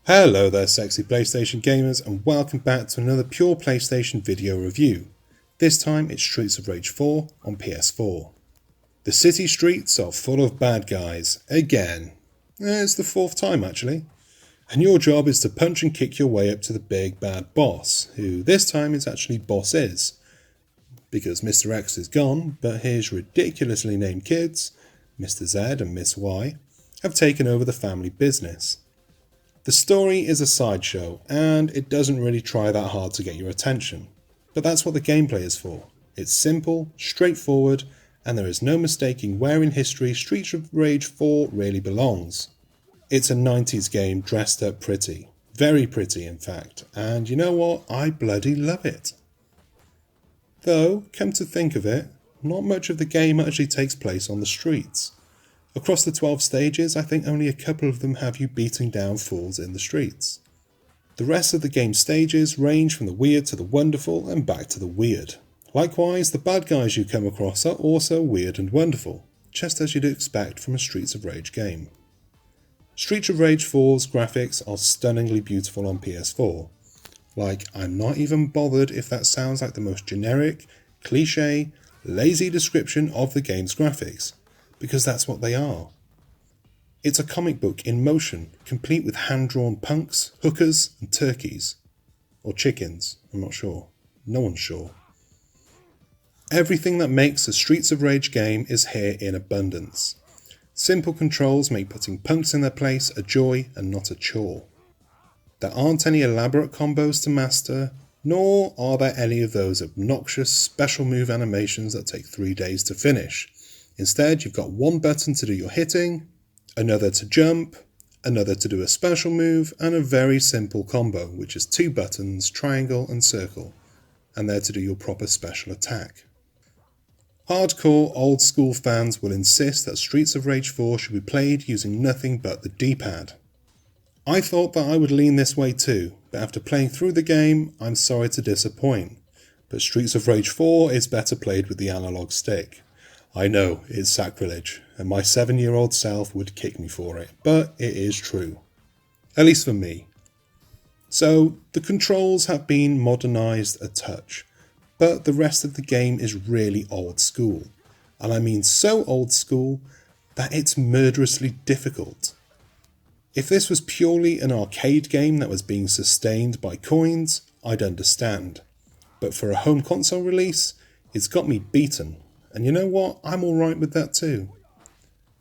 Hello there sexy PlayStation gamers and welcome back to another pure PlayStation video review. This time it's Streets of Rage 4 on PS4. The city streets are full of bad guys, again. It's the fourth time actually. And your job is to punch and kick your way up to the big bad boss, who this time is actually Boss Is. Because Mr. X is gone, but his ridiculously named kids, Mr. Z and Miss Y, have taken over the family business. The story is a sideshow, and it doesn't really try that hard to get your attention. But that's what the gameplay is for. It's simple, straightforward, and there is no mistaking where in history Streets of Rage 4 really belongs. It's a 90s game dressed up pretty. Very pretty, in fact. And you know what? I bloody love it. Though, come to think of it, not much of the game actually takes place on the streets. Across the 12 stages, I think only a couple of them have you beating down fools in the streets. The rest of the game's stages range from the weird to the wonderful and back to the weird. Likewise, the bad guys you come across are also weird and wonderful, just as you'd expect from a Streets of Rage game. Streets of Rage 4's graphics are stunningly beautiful on PS4. I'm not even bothered if that sounds like the most generic, cliché, lazy description of the game's graphics, because that's what they are. It's a comic book in motion, complete with hand-drawn punks, hookers and turkeys. Or chickens, I'm not sure. No one's sure. Everything that makes a Streets of Rage game is here in abundance. Simple controls make putting punks in their place a joy and not a chore. There aren't any elaborate combos to master, nor are there any of those obnoxious special move animations that take 3 days to finish. Instead, you've got one button to do your hitting, another to jump, another to do a special move, and a very simple combo, which is 2 buttons, triangle and circle, and there to do your proper special attack. Hardcore old school fans will insist that Streets of Rage 4 should be played using nothing but the D-pad. I thought that I would lean this way too, but after playing through the game, I'm sorry to disappoint. But Streets of Rage 4 is better played with the analog stick. I know, it's sacrilege, and my 7-year-old self would kick me for it, but it is true. At least for me. So, the controls have been modernised a touch, but the rest of the game is really old school. And I mean so old school that it's murderously difficult. If this was purely an arcade game that was being sustained by coins, I'd understand. But for a home console release, it's got me beaten. And you know what? I'm alright with that too.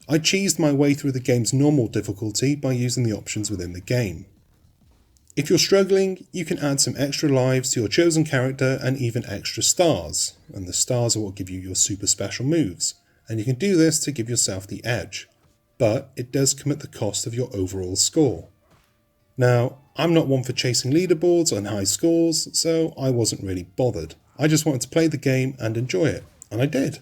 I cheesed my way through the game's normal difficulty by using the options within the game. If you're struggling, you can add some extra lives to your chosen character and even extra stars. And the stars are what give you your super special moves. And you can do this to give yourself the edge. But it does come at the cost of your overall score. Now, I'm not one for chasing leaderboards and high scores, so I wasn't really bothered. I just wanted to play the game and enjoy it, and I did.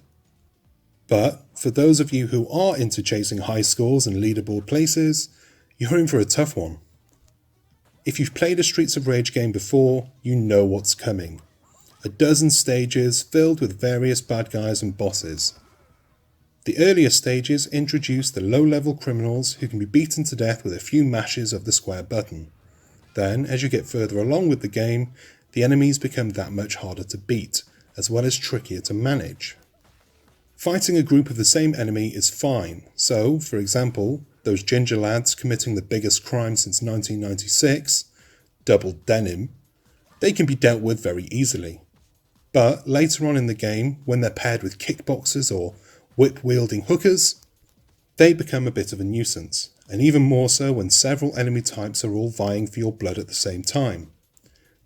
But for those of you who are into chasing high scores and leaderboard places, you're in for a tough one. If you've played a Streets of Rage game before, you know what's coming. A dozen stages filled with various bad guys and bosses. The earlier stages introduce the low-level criminals who can be beaten to death with a few mashes of the square button. Then, as you get further along with the game, the enemies become that much harder to beat, as well as trickier to manage. Fighting a group of the same enemy is fine, so, for example, those ginger lads committing the biggest crime since 1996, double-denim, they can be dealt with very easily. But later on in the game, when they're paired with kickboxers or whip-wielding hookers, they become a bit of a nuisance, and even more so when several enemy types are all vying for your blood at the same time.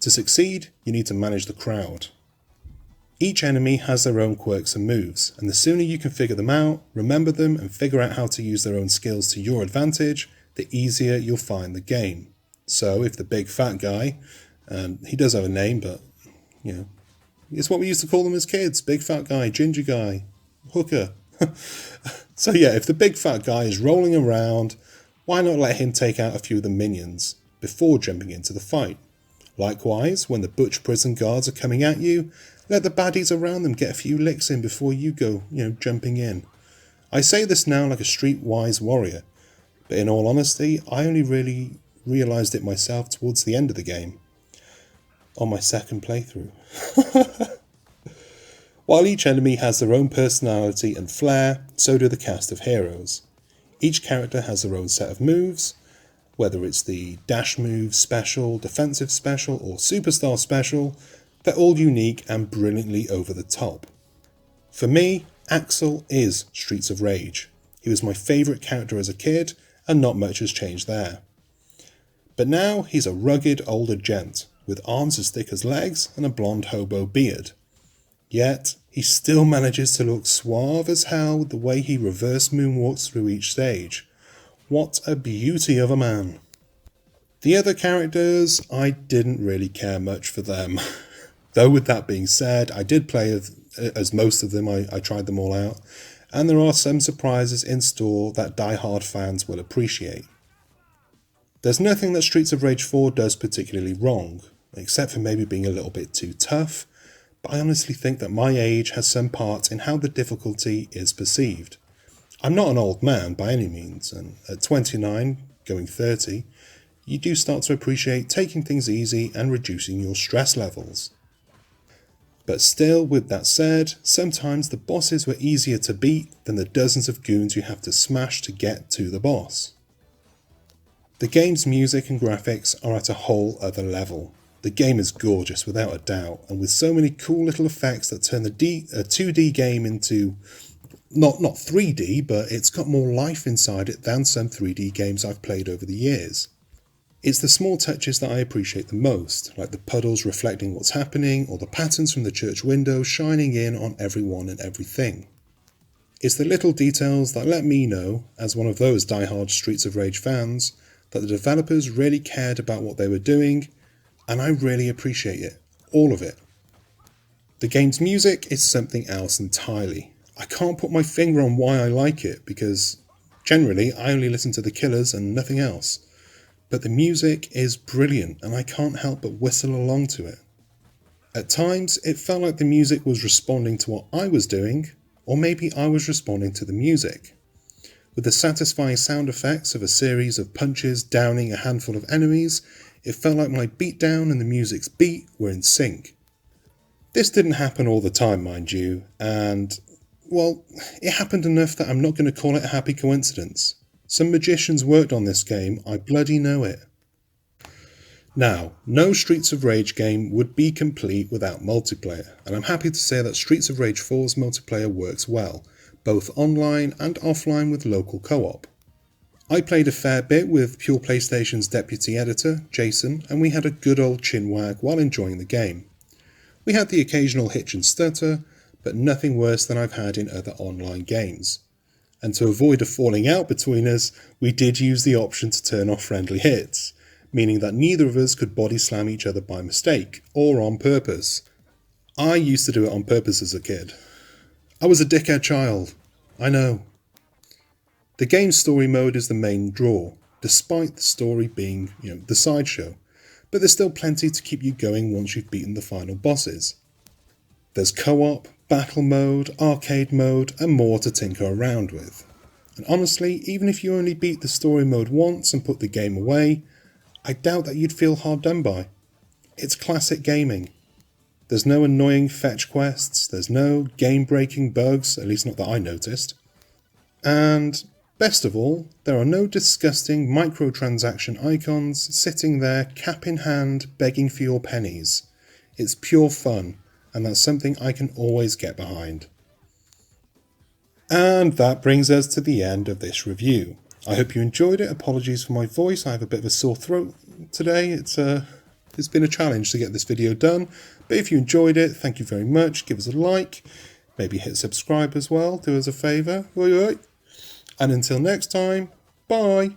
To succeed, you need to manage the crowd. Each enemy has their own quirks and moves, and the sooner you can figure them out, remember them, and figure out how to use their own skills to your advantage, the easier you'll find the game. So if the big fat guy, he does have a name, but, it's what we used to call them as kids, big fat guy, ginger guy, hooker. So yeah, if the big fat guy is rolling around, why not let him take out a few of the minions before jumping into the fight? Likewise, when the butch prison guards are coming at you, let the baddies around them get a few licks in before you go, jumping in. I say this now like a streetwise warrior, but in all honesty, I only really realised it myself towards the end of the game, on my second playthrough. While each enemy has their own personality and flair, so do the cast of heroes. Each character has their own set of moves, whether it's the dash move, special, defensive special, or superstar special, they're all unique and brilliantly over the top. For me, Axel is Streets of Rage. He was my favourite character as a kid, and not much has changed there. But now he's a rugged older gent, with arms as thick as legs and a blonde hobo beard. Yet, he still manages to look suave as hell the way he reverse moonwalks through each stage. What a beauty of a man. The other characters, I didn't really care much for them. Though with that being said, I did play as most of them, I tried them all out, and there are some surprises in store that die-hard fans will appreciate. There's nothing that Streets of Rage 4 does particularly wrong, except for maybe being a little bit too tough, but I honestly think that my age has some part in how the difficulty is perceived. I'm not an old man by any means, and at 29, going 30, you do start to appreciate taking things easy and reducing your stress levels. But still, with that said, sometimes the bosses were easier to beat than the dozens of goons you have to smash to get to the boss. The game's music and graphics are at a whole other level. The game is gorgeous without a doubt, and with so many cool little effects that turn a 2D game into not 3D, but it's got more life inside it than some 3D games I've played over the years. It's the small touches that I appreciate the most, like the puddles reflecting what's happening, or the patterns from the church window shining in on everyone and everything. It's the little details that let me know, as one of those die-hard Streets of Rage fans, that the developers really cared about what they were doing, and I really appreciate it, all of it. The game's music is something else entirely. I can't put my finger on why I like it, because generally I only listen to the Killers and nothing else. But the music is brilliant, and I can't help but whistle along to it. At times, it felt like the music was responding to what I was doing, or maybe I was responding to the music. With the satisfying sound effects of a series of punches downing a handful of enemies, it felt like my beatdown and the music's beat were in sync. This didn't happen all the time, mind you, and, well, it happened enough that I'm not going to call it a happy coincidence. Some magicians worked on this game, I bloody know it. Now, no Streets of Rage game would be complete without multiplayer, and I'm happy to say that Streets of Rage 4's multiplayer works well, both online and offline with local co-op. I played a fair bit with Pure PlayStation's deputy editor, Jason, and we had a good old chinwag while enjoying the game. We had the occasional hitch and stutter, but nothing worse than I've had in other online games. And to avoid a falling out between us, we did use the option to turn off friendly hits, meaning that neither of us could body slam each other by mistake, or on purpose. I used to do it on purpose as a kid. I was a dickhead child, I know. The game's story mode is the main draw, despite the story being, the sideshow, but there's still plenty to keep you going once you've beaten the final bosses. There's co-op, battle mode, arcade mode, and more to tinker around with. And honestly, even if you only beat the story mode once and put the game away, I doubt that you'd feel hard done by. It's classic gaming. There's no annoying fetch quests, there's no game-breaking bugs, at least not that I noticed. And best of all, there are no disgusting microtransaction icons sitting there cap in hand begging for your pennies. It's pure fun, and that's something I can always get behind. And that brings us to the end of this review. I hope you enjoyed it. Apologies for my voice, I have a bit of a sore throat today. It's been a challenge to get this video done, but if you enjoyed it, thank you very much. Give us a like, maybe hit subscribe as well, do us a favour. And until next time, bye!